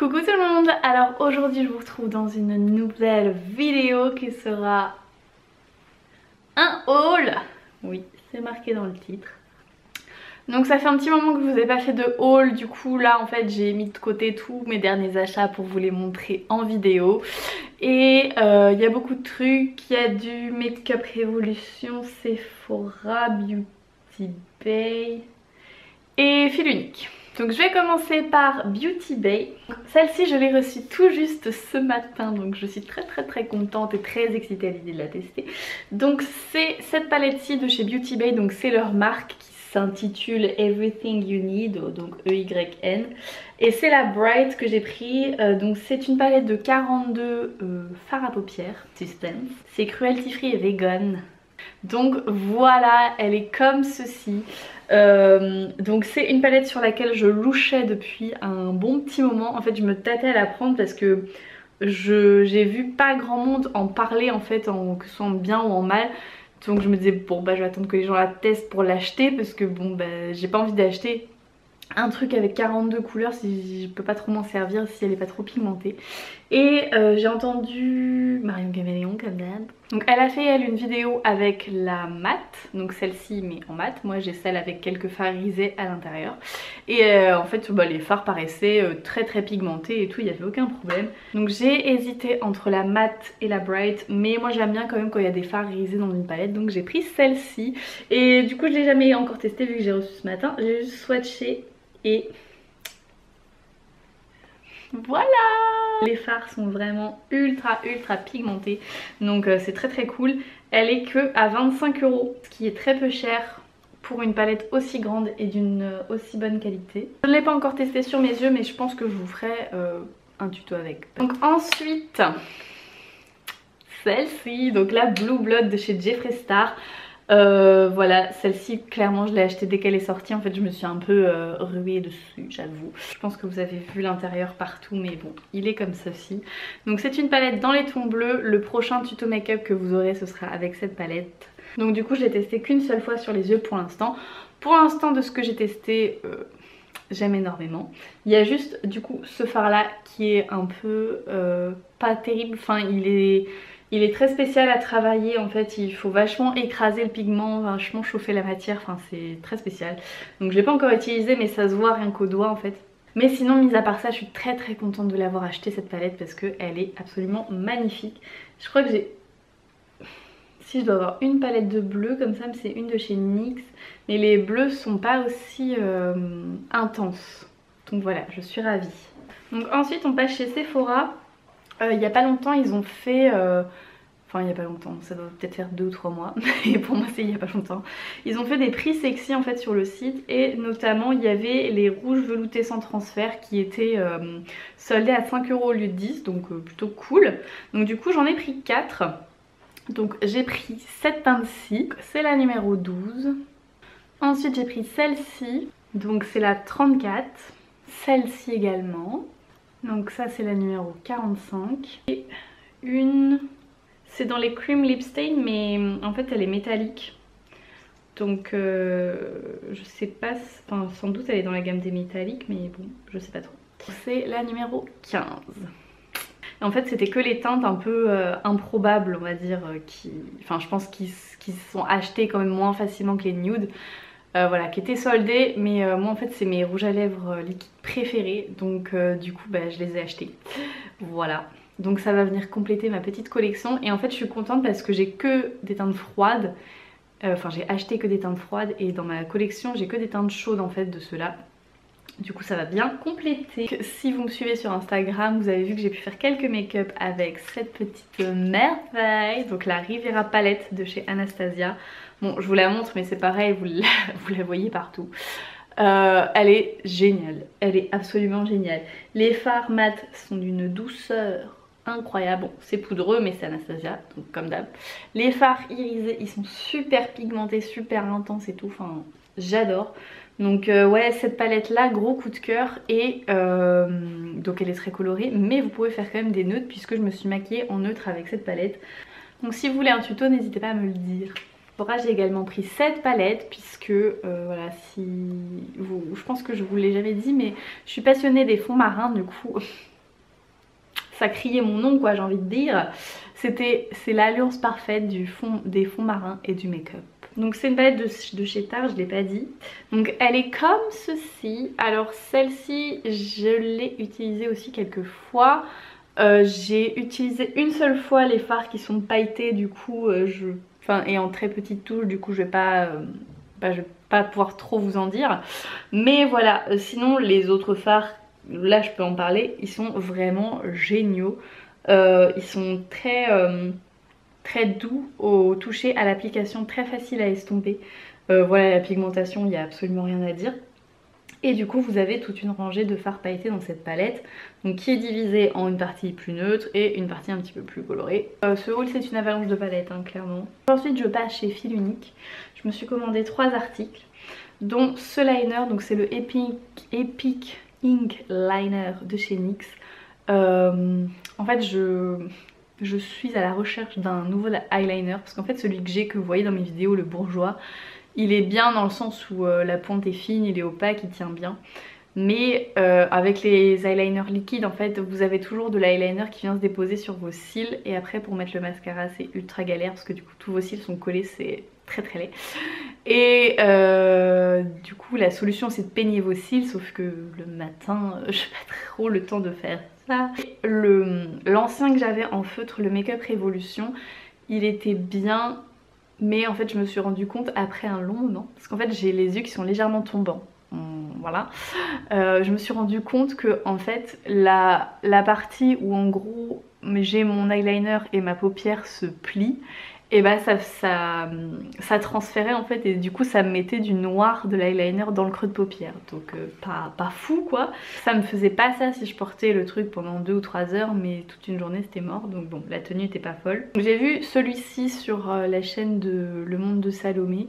Coucou tout le monde, alors aujourd'hui je vous retrouve dans une nouvelle vidéo qui sera un haul. Oui, c'est marqué dans le titre. Donc ça fait un petit moment que je vous ai pas fait de haul, du coup là en fait j'ai mis de côté tous mes derniers achats pour vous les montrer en vidéo. Et il y a beaucoup de trucs, il y a du Make-up Revolution, Sephora, Beauty Bay et Fil Unique. Donc je vais commencer par Beauty Bay. Celle-ci je l'ai reçue tout juste ce matin, donc je suis très contente et très excitée à l'idée de la tester. Donc c'est cette palette-ci de chez Beauty Bay, donc c'est leur marque qui s'intitule Everything You Need, donc EYN. Et c'est la Bright que j'ai pris, donc c'est une palette de 42 fards à paupières, Substance. C'est cruelty free et vegan. Donc voilà, elle est comme ceci. Donc c'est une palette sur laquelle je louchais depuis un bon petit moment. En fait je me tâtais à la prendre parce que j'ai vu pas grand monde en parler en fait, que ce soit en bien ou en mal. Donc je me disais bon bah je vais attendre que les gens la testent pour l'acheter parce que bon bah j'ai pas envie d'acheter un truc avec 42 couleurs si je peux pas trop m'en servir, si elle est pas trop pigmentée. Et j'ai entendu Marion Caméléon comme d'hab. Donc elle a fait elle une vidéo avec la mat, donc celle-ci mais en mat. Moi j'ai celle avec quelques fards irisés à l'intérieur. Et en fait bah, les fards paraissaient très pigmentés et tout, il n'y avait aucun problème. Donc j'ai hésité entre la mat et la bright, mais moi j'aime bien quand même quand il y a des fards irisés dans une palette. Donc j'ai pris celle-ci et du coup je l'ai jamais encore testée vu que j'ai reçu ce matin. J'ai juste swatché et voilà! Les fards sont vraiment ultra pigmentés, donc c'est très cool. Elle est que à 25 €, ce qui est très peu cher pour une palette aussi grande et d'une aussi bonne qualité. Je ne l'ai pas encore testée sur mes yeux, mais je pense que je vous ferai un tuto avec. Donc ensuite, celle-ci, donc la Blue Blood de chez Jeffree Star. Voilà, celle-ci clairement je l'ai achetée dès qu'elle est sortie. En fait je me suis un peu ruée dessus, j'avoue. Je pense que vous avez vu l'intérieur partout, mais bon, il est comme ceci. Donc c'est une palette dans les tons bleus. Le prochain tuto make-up que vous aurez ce sera avec cette palette. Donc du coup je l'ai testée qu'une seule fois sur les yeux pour l'instant. Pour l'instant de ce que j'ai testé, j'aime énormément. Il y a juste du coup ce fard là qui est un peu pas terrible. Enfin il est très spécial à travailler en fait, il faut vachement écraser le pigment, vachement chauffer la matière, enfin c'est très spécial. Donc je l'ai pas encore utilisé mais ça se voit rien qu'au doigt en fait. Mais sinon mis à part ça je suis très contente de l'avoir acheté cette palette parce qu'elle est absolument magnifique. Je crois que j'ai... Si je dois avoir une palette de bleu comme ça, c'est une de chez NYX. Mais les bleus sont pas aussi intenses. Donc voilà, je suis ravie. Donc ensuite on passe chez Sephora. Il y a pas longtemps ils ont fait... Enfin il y a pas longtemps, ça doit peut-être faire 2 ou 3 mois. Et pour moi c'est il y a pas longtemps. Ils ont fait des prix sexy en fait sur le site. Et notamment il y avait les rouges veloutés sans transfert qui étaient soldés à 5 € au lieu de 10. Donc plutôt cool. Donc du coup j'en ai pris 4. Donc j'ai pris cette teinte-ci, c'est la numéro 12. Ensuite j'ai pris celle-ci, donc c'est la 34. Celle-ci également, donc ça c'est la numéro 45. Et une, c'est dans les Cream Lip Stain mais en fait elle est métallique. Donc je sais pas, enfin sans doute elle est dans la gamme des métalliques mais bon je sais pas trop. C'est la numéro 15. En fait c'était que les teintes un peu improbables on va dire, enfin je pense qu'ils sont achetés quand même moins facilement que les nudes, voilà, qui étaient soldés. Mais moi en fait c'est mes rouges à lèvres liquides préférés, donc du coup bah, je les ai achetés. Voilà, donc ça va venir compléter ma petite collection. Et en fait je suis contente parce que j'ai que des teintes froides, enfin j'ai acheté que des teintes froides et dans ma collection j'ai que des teintes chaudes en fait de ceux-là. Du coup ça va bien compléter. Si vous me suivez sur Instagram, vous avez vu que j'ai pu faire quelques make-up avec cette petite merveille. Donc la Riviera Palette de chez Anastasia. Bon je vous la montre mais c'est pareil, vous la voyez partout. Elle est géniale, elle est absolument géniale. Les fards mat sont d'une douceur incroyable. Bon c'est poudreux mais c'est Anastasia donc comme d'hab. Les fards irisés ils sont super pigmentés, super intenses et tout, enfin j'adore. Donc ouais cette palette là gros coup de cœur. Et donc elle est très colorée mais vous pouvez faire quand même des neutres puisque je me suis maquillée en neutre avec cette palette. Donc si vous voulez un tuto n'hésitez pas à me le dire. J'ai également pris cette palette puisque voilà, si vous, je pense que je vous l'ai jamais dit mais je suis passionnée des fonds marins. Du coup ça criait mon nom quoi, j'ai envie de dire. C'est l'alliance parfaite des fonds marins et du make-up. Donc c'est une palette de chez Tarte, je l'ai pas dit. Donc elle est comme ceci. Alors celle-ci je l'ai utilisée aussi quelques fois. J'ai utilisé une seule fois les fards qui sont pailletés, du coup et en très petite touche, du coup je vais pas pouvoir trop vous en dire. Mais voilà, sinon les autres fards, là je peux en parler, ils sont vraiment géniaux. Ils sont très doux au toucher, à l'application, très facile à estomper. Voilà, la pigmentation, il n'y a absolument rien à dire. Et du coup vous avez toute une rangée de fards pailletés dans cette palette, donc qui est divisée en une partie plus neutre et une partie un petit peu plus colorée. Ce haul c'est une avalanche de palettes hein, clairement. Ensuite je passe chez Fil Unique. Je me suis commandé 3 articles, dont ce liner, donc c'est le Epic Ink Liner de chez NYX. En fait je suis à la recherche d'un nouvel eyeliner parce qu'en fait celui que vous voyez dans mes vidéos, le bourgeois, il est bien dans le sens où la pointe est fine, il est opaque, il tient bien. Mais avec les eyeliners liquides en fait vous avez toujours de l'eyeliner qui vient se déposer sur vos cils. Et après pour mettre le mascara c'est ultra galère parce que du coup tous vos cils sont collés, c'est très laid. Et du coup la solution c'est de peigner vos cils, sauf que le matin j'ai pas trop le temps de faire ça. L'ancien que j'avais en feutre, le Make Up Révolution, il était bien. Mais en fait je me suis rendu compte après un long moment, parce qu'en fait j'ai les yeux qui sont légèrement tombants, voilà. Je me suis rendu compte que en fait la partie où en gros j'ai mon eyeliner et ma paupière se plient, et bah ça transférait en fait, et du coup ça me mettait du noir de l'eyeliner dans le creux de paupière. Donc pas fou quoi. Ça me faisait pas ça si je portais le truc pendant 2 ou 3 heures, mais toute une journée c'était mort. Donc bon, la tenue était pas folle. J'ai vu celui-ci sur la chaîne de Le Monde de Salomé,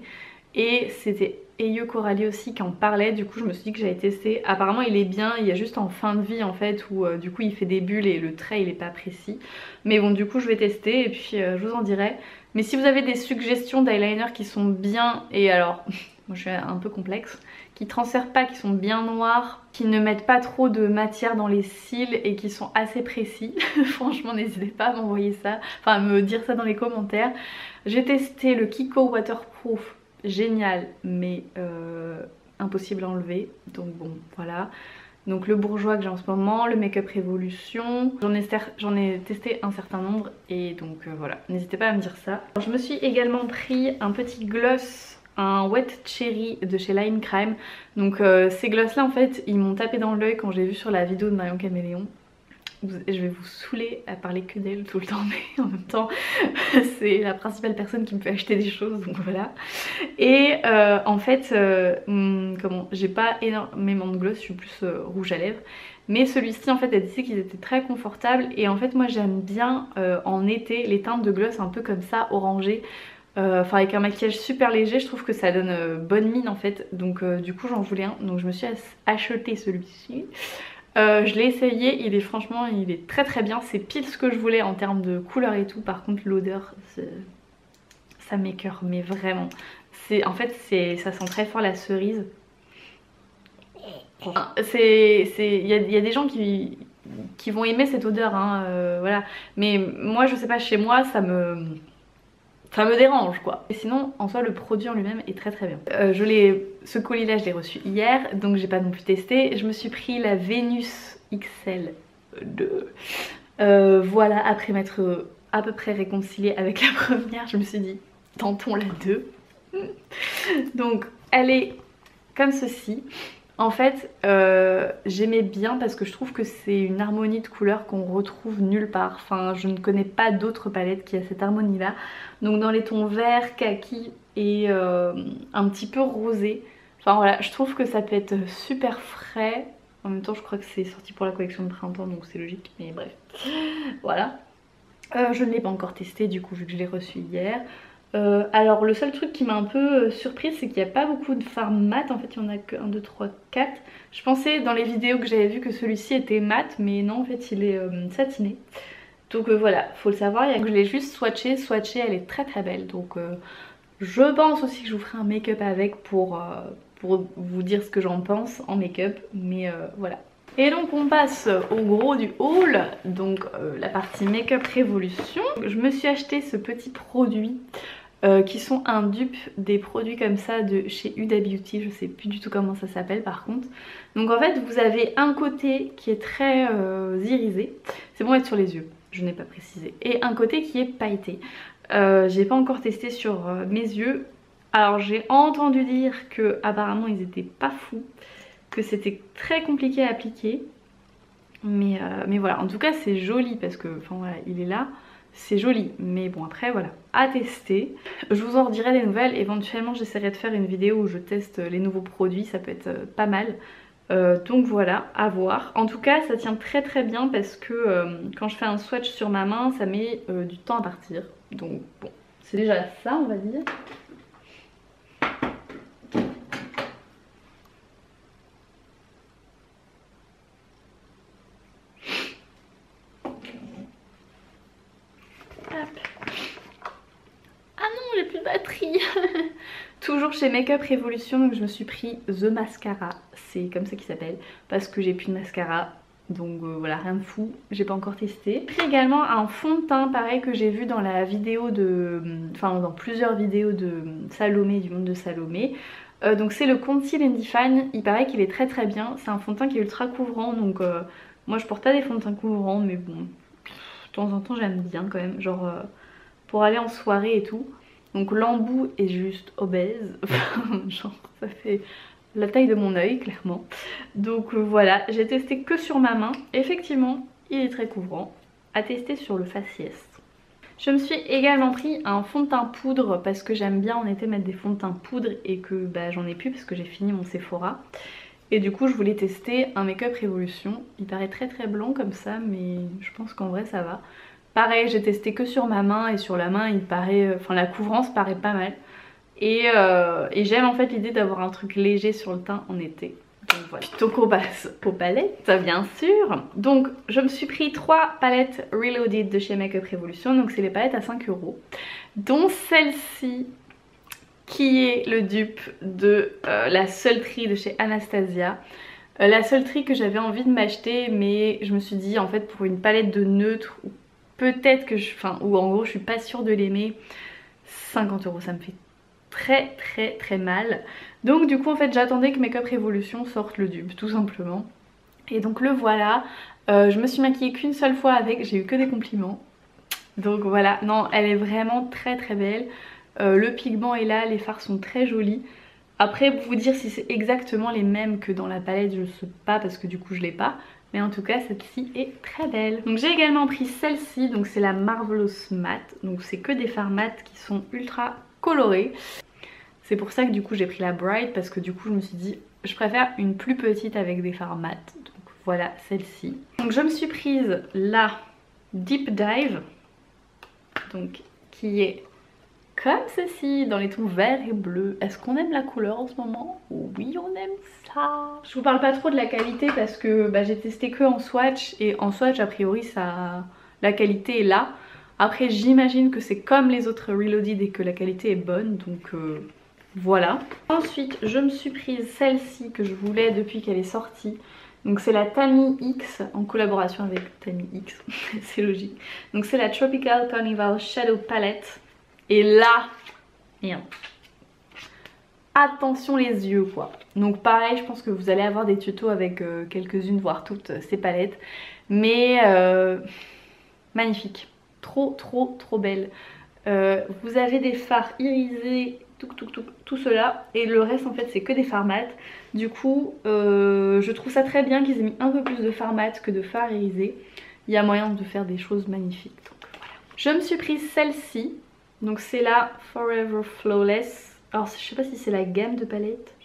et c'était Eyo Coralie aussi qui en parlait. Du coup je me suis dit que j'allais tester. Apparemment il est bien, il y a juste en fin de vie en fait où du coup il fait des bulles et le trait il est pas précis. Mais bon du coup je vais tester et puis je vous en dirai. Mais si vous avez des suggestions d'eyeliner qui sont bien, et alors moi je suis un peu complexe, qui transfèrent pas, qui sont bien noirs, qui ne mettent pas trop de matière dans les cils et qui sont assez précis, franchement n'hésitez pas à m'envoyer ça, enfin à me dire ça dans les commentaires. J'ai testé le Kiko Waterproof, génial, mais impossible à enlever, donc bon voilà. Donc le bourgeois que j'ai en ce moment, le Make Up Révolution, j'en ai testé un certain nombre, et donc voilà, n'hésitez pas à me dire ça. Alors, je me suis également pris un petit gloss, un Wet Cherry de chez Lime Crime. Donc ces gloss là en fait ils m'ont tapé dans l'œil quand j'ai vu sur la vidéo de Marion Caméléon. Je vais vous saouler à parler que d'elle tout le temps, mais en même temps c'est la principale personne qui me fait acheter des choses, donc voilà. Et en fait j'ai pas énormément de gloss, je suis plus rouge à lèvres, mais celui-ci en fait elle disait qu'ils étaient très confortables, et en fait moi j'aime bien en été les teintes de gloss un peu comme ça, orangé. Enfin avec un maquillage super léger, je trouve que ça donne bonne mine en fait. Donc du coup j'en voulais un, donc je me suis acheté celui-ci. Je l'ai essayé, franchement il est très bien, c'est pile ce que je voulais en termes de couleur et tout. Par contre l'odeur ça m'écoeure, mais vraiment en fait ça sent très fort la cerise. Il y a des gens qui vont aimer cette odeur hein, voilà, mais moi je sais pas, chez moi ça me dérange quoi. Et sinon en soi le produit en lui-même est très bien. Ce colis là je l'ai reçu hier, donc j'ai pas non plus testé. Je me suis pris la Vénus XL 2. Voilà, après m'être à peu près réconciliée avec la première, je me suis dit tentons la 2. Donc elle est comme ceci. En fait j'aimais bien parce que je trouve que c'est une harmonie de couleurs qu'on retrouve nulle part. Enfin je ne connais pas d'autres palettes qui a cette harmonie là. Donc dans les tons vert, kaki et un petit peu rosé. Enfin voilà, je trouve que ça peut être super frais. En même temps je crois que c'est sorti pour la collection de printemps, donc c'est logique, mais bref. Voilà. Je ne l'ai pas encore testé du coup vu que je l'ai reçu hier. Alors le seul truc qui m'a un peu surprise, c'est qu'il n'y a pas beaucoup de fard mat. En fait il y en a que 1, 2, 3, 4. Je pensais dans les vidéos que j'avais vu que celui-ci était mat, mais non en fait il est satiné. Donc voilà, faut le savoir. Je l'ai juste swatché, elle est très belle. Donc je pense aussi que je vous ferai un make-up avec pour vous dire ce que j'en pense en make-up. Mais voilà. Et donc on passe au gros du haul, donc la partie Make-up Révolution. Je me suis acheté ce petit produit qui sont un dupe des produits comme ça de chez Huda Beauty, je sais plus du tout comment ça s'appelle par contre. Donc en fait vous avez un côté qui est très irisé, c'est bon être sur les yeux, je n'ai pas précisé, et un côté qui est pailleté. J'ai pas encore testé sur mes yeux, alors j'ai entendu dire que apparemment ils étaient pas fous, que c'était très compliqué à appliquer, mais voilà, en tout cas c'est joli parce que enfin voilà, il est là, c'est joli, mais bon après voilà, à tester. Je vous en redirai des nouvelles, éventuellement j'essaierai de faire une vidéo où je teste les nouveaux produits, ça peut être pas mal. Donc voilà, à voir. En tout cas ça tient très très bien parce que quand je fais un swatch sur ma main ça met du temps à partir, donc bon c'est déjà ça on va dire. J'ai plus de batterie. Toujours chez Make-up Révolution, donc je me suis pris The Mascara, c'est comme ça qu'il s'appelle, parce que j'ai plus de mascara, donc voilà, rien de fou, j'ai pas encore testé. J'ai pris également un fond de teint pareil que j'ai vu dans la vidéo de, enfin dans plusieurs vidéos de Salomé, du monde de Salomé. Donc c'est le Conceal and Define, il paraît qu'il est très très bien, c'est un fond de teint qui est ultra couvrant, donc moi je porte pas des fonds de teint couvrants, mais bon, de temps en temps j'aime bien quand même, genre pour aller en soirée et tout. Donc l'embout est juste obèse, genre ça fait la taille de mon œil clairement. Donc voilà, j'ai testé que sur ma main, effectivement il est très couvrant, à tester sur le faciès. Je me suis également pris un fond de teint poudre parce que j'aime bien en été mettre des fonds de teint poudre et que bah, j'en ai plus parce que j'ai fini mon Sephora. Et du coup je voulais tester un Make-up Révolution, il paraît très très blanc comme ça mais je pense qu'en vrai ça va. Pareil, j'ai testé que sur ma main et sur la main il paraît, enfin la couvrance paraît pas mal. Et j'aime en fait l'idée d'avoir un truc léger sur le teint en été. Donc voilà. Donc on passe aux palettes bien sûr. Donc je me suis pris 3 palettes Reloaded de chez Make-up Révolution. Donc c'est les palettes à 5 €. Dont celle-ci qui est le dupe de la Sultry de chez Anastasia. La Sultry que j'avais envie de m'acheter mais je me suis dit en fait pour une palette de neutre peut-être que ou en gros je suis pas sûre de l'aimer, 50 € ça me fait très très très mal. Donc du coup en fait j'attendais que Make-up Révolution sorte le dupe tout simplement. Et donc le voilà, je me suis maquillée qu'une seule fois avec, j'ai eu que des compliments. Donc voilà, non elle est vraiment très très belle. Le pigment est là, les fards sont très jolis. Après vous dire si c'est exactement les mêmes que dans la palette je sais pas parce que du coup je l'ai pas. Mais en tout cas celle-ci est très belle. Donc j'ai également pris celle-ci, donc c'est la Marvelous Matte. Donc c'est que des fards mat qui sont ultra colorés. C'est pour ça que du coup j'ai pris la Bright parce que du coup je me suis dit je préfère une plus petite avec des fards mat. Donc voilà celle-ci. Donc je me suis prise la Deep Dive, donc qui est comme ceci dans les tons vert et bleu. Est-ce qu'on aime la couleur en ce moment? Oui on aime ça. Je vous parle pas trop de la qualité parce que bah, j'ai testé que en swatch et en swatch a priori ça, la qualité est là. Après j'imagine que c'est comme les autres Reloaded et que la qualité est bonne donc voilà. Ensuite je me suis prise celle-ci que je voulais depuis qu'elle est sortie. Donc c'est la Tammy X en collaboration avec Tammy X, c'est logique. Donc c'est la Tropical Carnival Shadow Palette. Et là, rien. Attention les yeux quoi. Donc pareil je pense que vous allez avoir des tutos avec quelques-unes voire toutes ces palettes. Mais magnifique. Trop trop trop belle. Vous avez des fards irisés, tout cela. Et le reste en fait c'est que des fards mat. Du coup je trouve ça très bien qu'ils aient mis un peu plus de fards mat que de fards irisés. Il y a moyen de faire des choses magnifiques. Donc voilà. Je me suis prise celle-ci. Donc c'est la Forever Flawless. Alors je sais pas si c'est la gamme de palettes,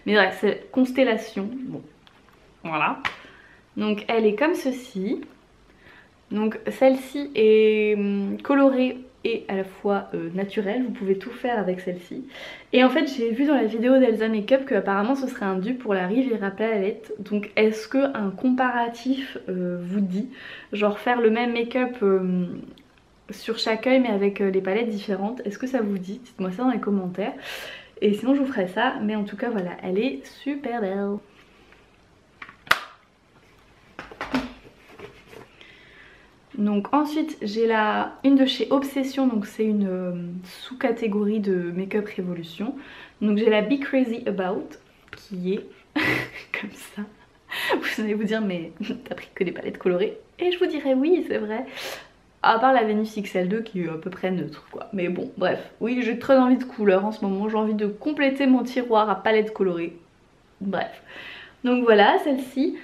mais bref c'est Constellation. Bon voilà. Donc elle est comme ceci. Donc celle-ci est colorée et à la fois naturelle. Vous pouvez tout faire avec celle-ci. Et en fait j'ai vu dans la vidéo d'Elsa Makeup que apparemment ce serait un dupe pour la Riviera Palette. Donc est-ce que un comparatif vous dit genre faire le même make-up sur chaque œil mais avec les palettes différentes? Est-ce que ça vous dit? Dites-moi ça dans les commentaires. Et sinon je vous ferai ça. Mais en tout cas voilà, elle est super belle. Donc ensuite j'ai une de chez Obsession, donc c'est une sous-catégorie de Make-up Révolution. Donc j'ai la Be Crazy About qui est comme ça. Vous allez vous dire mais t'as pris que des palettes colorées, et je vous dirais oui c'est vrai. À part la Venus XL2 qui est à peu près neutre quoi. Mais bon bref, oui j'ai très envie de couleurs en ce moment, j'ai envie de compléter mon tiroir à palettes colorées. Bref, donc voilà celle-ci.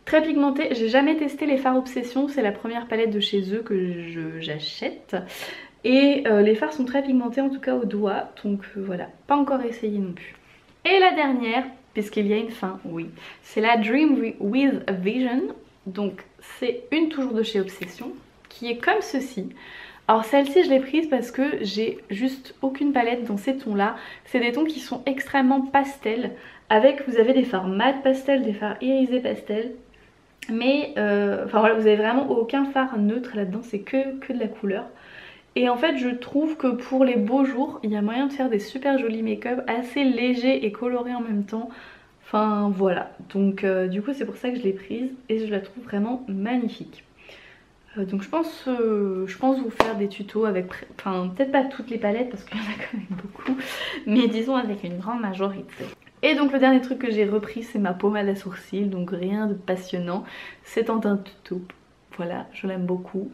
Très pigmentée, j'ai jamais testé les fards Obsession, c'est la première palette de chez eux que j'achète. Et les fards sont très pigmentés en tout cas au doigt, donc voilà, pas encore essayé non plus. Et la dernière, puisqu'il y a une fin, oui, c'est la Dream with a Vision. Donc c'est une toujours de chez Obsession, qui est comme ceci. Alors celle-ci je l'ai prise parce que j'ai juste aucune palette dans ces tons là. C'est des tons qui sont extrêmement pastels. Avec, vous avez des fards mat pastel, des fards irisés pastel. Mais enfin voilà, vous avez vraiment aucun fard neutre là-dedans, c'est que de la couleur. Et en fait je trouve que pour les beaux jours, il y a moyen de faire des super jolis make-up assez légers et colorés en même temps. Enfin voilà, donc du coup c'est pour ça que je l'ai prise et je la trouve vraiment magnifique. Donc je pense vous faire des tutos avec, enfin peut-être pas toutes les palettes parce qu'il y en a quand même beaucoup, mais disons avec une grande majorité. Et donc le dernier truc que j'ai repris c'est ma pommade à sourcils, donc rien de passionnant, c'est en teinte taupe. Voilà, je l'aime beaucoup.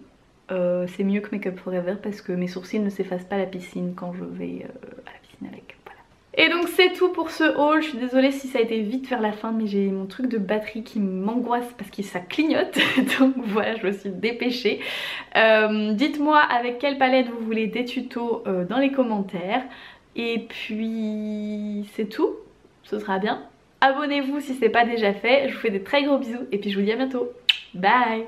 C'est mieux que Make Up Forever parce que mes sourcils ne s'effacent pas à la piscine quand je vais à la piscine avec. Voilà. Et donc c'est tout pour ce haul, je suis désolée si ça a été vite vers la fin mais j'ai mon truc de batterie qui m'angoisse parce que ça clignote. Donc voilà, je me suis dépêchée. Dites-moi avec quelle palette vous voulez des tutos dans les commentaires. Et puis c'est tout, ce sera bien. Abonnez-vous si ce n'est pas déjà fait, je vous fais des très gros bisous et puis je vous dis à bientôt. Bye!